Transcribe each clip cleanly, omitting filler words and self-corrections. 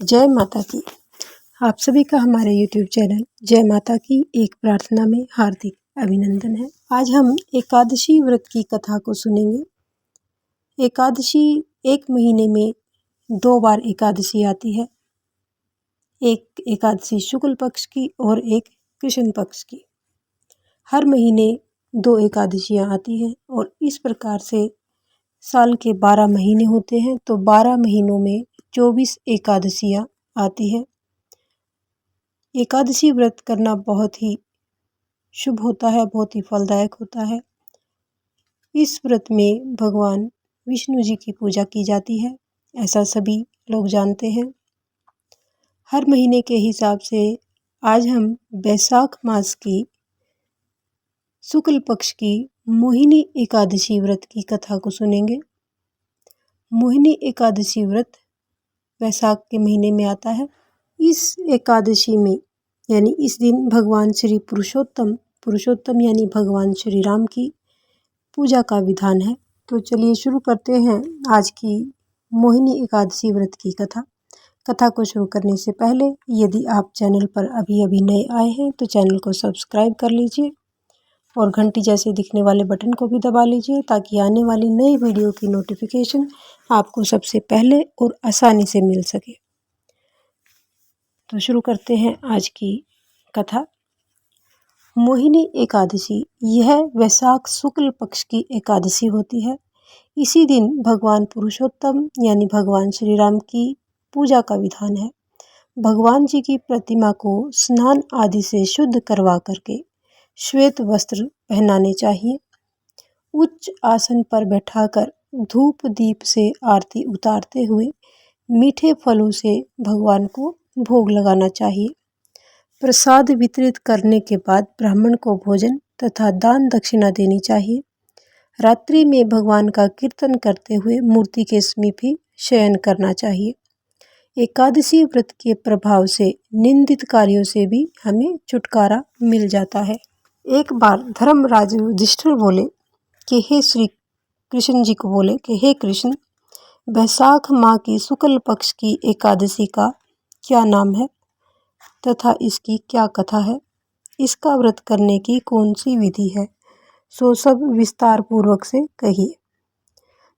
जय माता की। आप सभी का हमारे YouTube चैनल जय माता की एक प्रार्थना में हार्दिक अभिनंदन है। आज हम एकादशी व्रत की कथा को सुनेंगे। एकादशी एक महीने में 2 बार एकादशी आती है। एक एकादशी शुक्ल पक्ष की और एक कृष्ण पक्ष की। हर महीने 2 एकादशियां आती हैं और इस प्रकार से साल के 12 महीने होते हैं, तो 12 महीनों में 24 एकादशियां आती है। एकादशी व्रत करना बहुत ही शुभ होता है, बहुत ही फलदायक होता है। इस व्रत में भगवान विष्णु जी की पूजा की जाती है, ऐसा सभी लोग जानते हैं। हर महीने के हिसाब से आज हम बैसाख मास की शुक्ल पक्ष की मोहिनी एकादशी व्रत की कथा को सुनेंगे। मोहिनी एकादशी व्रत वैशाख के महीने में आता है। इस एकादशी में यानी इस दिन भगवान श्री पुरुषोत्तम यानी भगवान श्री राम की पूजा का विधान है। तो चलिए शुरू करते हैं आज की मोहिनी एकादशी व्रत की कथा। कथा को शुरू करने से पहले यदि आप चैनल पर अभी नए आए हैं तो चैनल को सब्सक्राइब कर लीजिए और घंटी जैसे दिखने वाले बटन को भी दबा लीजिए, ताकि आने वाली नई वीडियो की नोटिफिकेशन आपको सबसे पहले और आसानी से मिल सके। तो शुरू करते हैं आज की कथा। मोहिनी एकादशी यह वैशाख शुक्ल पक्ष की एकादशी होती है। इसी दिन भगवान पुरुषोत्तम यानी भगवान श्री राम की पूजा का विधान है। भगवान जी की प्रतिमा को स्नान आदि से शुद्ध करवा करके श्वेत वस्त्र पहनाने चाहिए। उच्च आसन पर बैठाकर धूप दीप से आरती उतारते हुए मीठे फलों से भगवान को भोग लगाना चाहिए। प्रसाद वितरित करने के बाद ब्राह्मण को भोजन तथा दान दक्षिणा देनी चाहिए। रात्रि में भगवान का कीर्तन करते हुए मूर्ति के समीप ही शयन करना चाहिए। एकादशी व्रत के प्रभाव से निंदित कार्यों से भी हमें छुटकारा मिल जाता है। एक बार धर्मराज युधिष्ठिर बोले कि हे श्री कृष्ण जी को बोले कि हे कृष्ण, बैसाख माह की शुक्ल पक्ष की एकादशी का क्या नाम है तथा इसकी क्या कथा है? इसका व्रत करने की कौन सी विधि है? सो सब विस्तार पूर्वक से कहिए।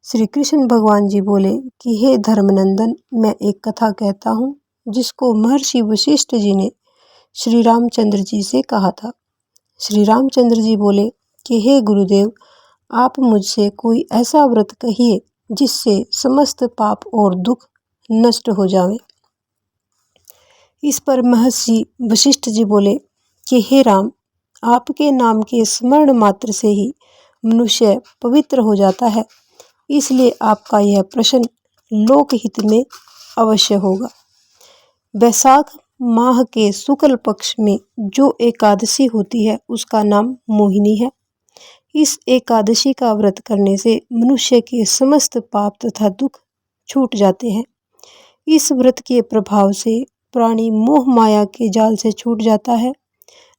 श्री कृष्ण भगवान जी बोले कि हे धर्मनंदन, मैं एक कथा कहता हूँ जिसको महर्षि वशिष्ठ जी ने श्री रामचंद्र जी से कहा था। श्री रामचंद्र जी बोले कि हे गुरुदेव, आप मुझसे कोई ऐसा व्रत कहिए जिससे समस्त पाप और दुख नष्ट हो जावे। इस पर महर्षि वशिष्ठ जी बोले कि हे राम, आपके नाम के स्मरण मात्र से ही मनुष्य पवित्र हो जाता है, इसलिए आपका यह प्रश्न लोकहित में अवश्य होगा। बैसाख माह के शुक्ल पक्ष में जो एकादशी होती है उसका नाम मोहिनी है। इस एकादशी का व्रत करने से मनुष्य के समस्त पाप तथा दुख छूट जाते हैं। इस व्रत के प्रभाव से प्राणी मोह माया के जाल से छूट जाता है।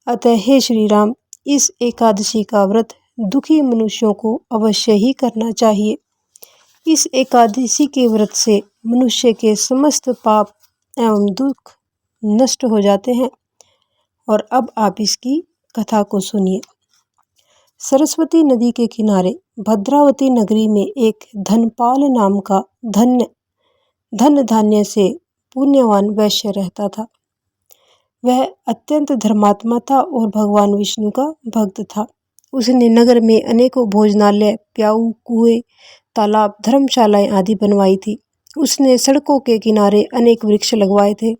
अतः हे श्री राम, इस एकादशी का व्रत दुखी मनुष्यों को अवश्य ही करना चाहिए। इस एकादशी के व्रत से मनुष्य के समस्त पाप एवं दुख नष्ट हो जाते हैं। और अब आप इसकी कथा को सुनिए। सरस्वती नदी के किनारे भद्रावती नगरी में एक धनपाल नाम का धन धान्य से पुण्यवान वैश्य रहता था। वह अत्यंत धर्मात्मा था और भगवान विष्णु का भक्त था। उसने नगर में अनेकों भोजनालय, प्याऊ, कुएं, तालाब, धर्मशालाएं आदि बनवाई थी। उसने सड़कों के किनारे अनेक वृक्ष लगवाए थे।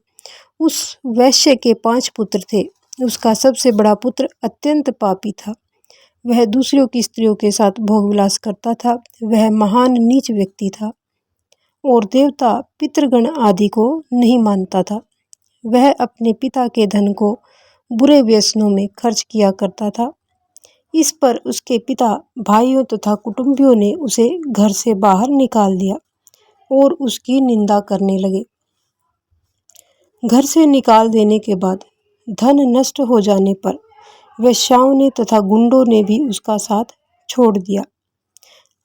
उस वैश्य के 5 पुत्र थे। उसका सबसे बड़ा पुत्र अत्यंत पापी था। वह दूसरों की स्त्रियों के साथ भोग विलास करता था। वह महान नीच व्यक्ति था और देवता पितृगण आदि को नहीं मानता था। वह अपने पिता के धन को बुरे व्यसनों में खर्च किया करता था। इस पर उसके पिता, भाइयों तथा कुटुंबियों ने उसे घर से बाहर निकाल दिया और उसकी निंदा करने लगे। घर से निकाल देने के बाद धन नष्ट हो जाने पर वेश्याओं ने तथा गुंडों ने भी उसका साथ छोड़ दिया।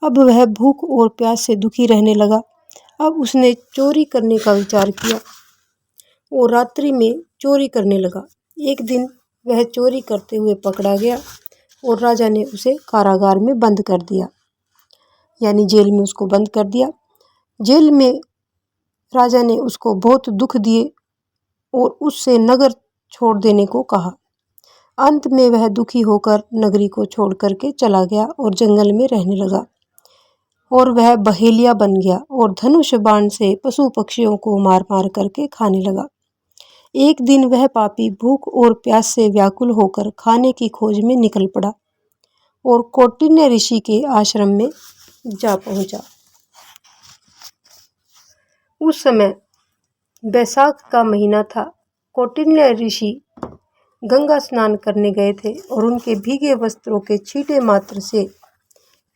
अब वह भूख और प्यास से दुखी रहने लगा। अब उसने चोरी करने का विचार किया। और रात्रि में चोरी करने लगा। एक दिन वह चोरी करते हुए पकड़ा गया और राजा ने उसे कारागार में बंद कर दिया, यानी जेल में उसको बंद कर दिया। जेल में राजा ने उसको बहुत दुख दिए और उससे नगर छोड़ देने को कहा। अंत में वह दुखी होकर नगरी को छोड़ करके चला गया और जंगल में रहने लगा और वह बहेलिया बन गया और धनुष बाण से पशु पक्षियों को मार मार करके खाने लगा। एक दिन वह पापी भूख और प्यास से व्याकुल होकर खाने की खोज में निकल पड़ा और कौटिन्य ऋषि के आश्रम में जा पहुंचा। उस समय बैसाख का महीना था। कौटिन्य ऋषि गंगा स्नान करने गए थे और उनके भीगे वस्त्रों के छींटे मात्र से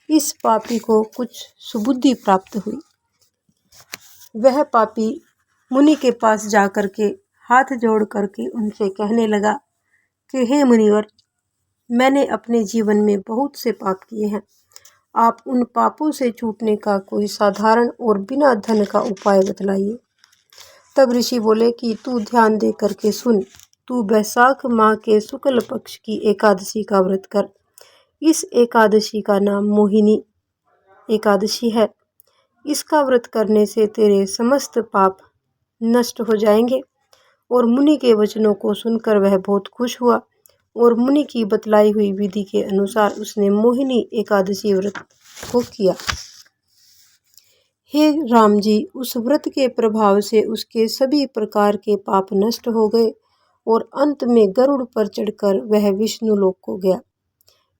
इस पापी को कुछ सुबुद्धि प्राप्त हुई। वह पापी मुनि के पास जाकर के हाथ जोड़ करके उनसे कहने लगा कि हे मुनिवर, मैंने अपने जीवन में बहुत से पाप किए हैं। आप उन पापों से छूटने का कोई साधारण और बिना धन का उपाय बतलाइए। तब ऋषि बोले कि तू ध्यान दे करके सुन। तू बैसाख माह के शुक्ल पक्ष की एकादशी का व्रत कर। इस एकादशी का नाम मोहिनी एकादशी है। इसका व्रत करने से तेरे समस्त पाप नष्ट हो जाएंगे। और मुनि के वचनों को सुनकर वह बहुत खुश हुआ और मुनि की बतलाई हुई विधि के अनुसार उसने मोहिनी एकादशी व्रत को किया। हे राम जी, उस व्रत के प्रभाव से उसके सभी प्रकार के पाप नष्ट हो गए और अंत में गरुड़ पर चढ़कर वह विष्णु लोक को गया।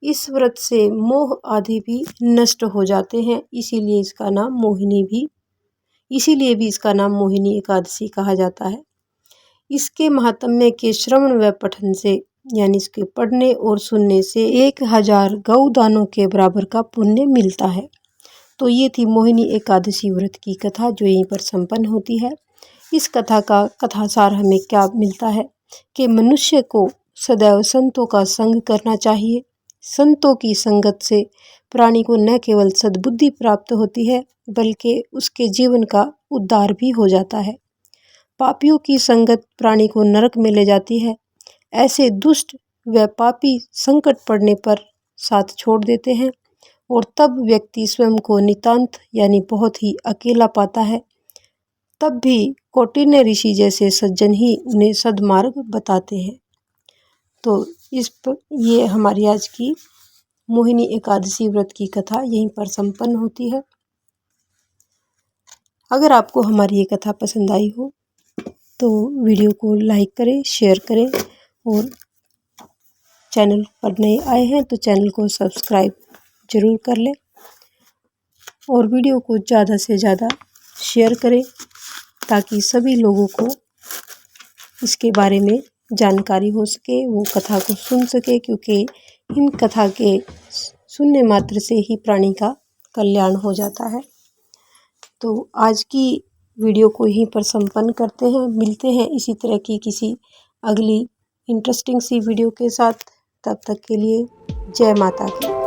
इस व्रत से मोह आदि भी नष्ट हो जाते हैं, इसीलिए इसका नाम मोहिनी एकादशी कहा जाता है। इसके महात्म्य के श्रवण व पठन से, यानी इसके पढ़ने और सुनने से 1000 गौदानों के बराबर का पुण्य मिलता है। तो ये थी मोहिनी एकादशी व्रत की कथा, जो यहीं पर संपन्न होती है। इस कथा का कथासार हमें क्या मिलता है कि मनुष्य को सदैव संतों का संग करना चाहिए। संतों की संगत से प्राणी को न केवल सद्बुद्धि प्राप्त होती है, बल्कि उसके जीवन का उद्धार भी हो जाता है। पापियों की संगत प्राणी को नरक में ले जाती है। ऐसे दुष्ट व पापी संकट पड़ने पर साथ छोड़ देते हैं और तब व्यक्ति स्वयं को नितांत यानी बहुत ही अकेला पाता है। तब भी कौटिन्य ऋषि जैसे सज्जन ही उन्हें सद्मार्ग बताते हैं। तो ये हमारी आज की मोहिनी एकादशी व्रत की कथा यहीं पर संपन्न होती है। अगर आपको हमारी ये कथा पसंद आई हो तो वीडियो को लाइक करें, शेयर करें और चैनल पर नए आए हैं तो चैनल को सब्सक्राइब जरूर कर लें और वीडियो को ज़्यादा से ज़्यादा शेयर करें ताकि सभी लोगों को इसके बारे में जानकारी हो सके, वो कथा को सुन सके, क्योंकि इन कथा के सुनने मात्र से ही प्राणी का कल्याण हो जाता है। तो आज की वीडियो को यहीं पर संपन्न करते हैं। मिलते हैं इसी तरह की किसी अगली इंटरेस्टिंग सी वीडियो के साथ। तब तक के लिए जय माता की।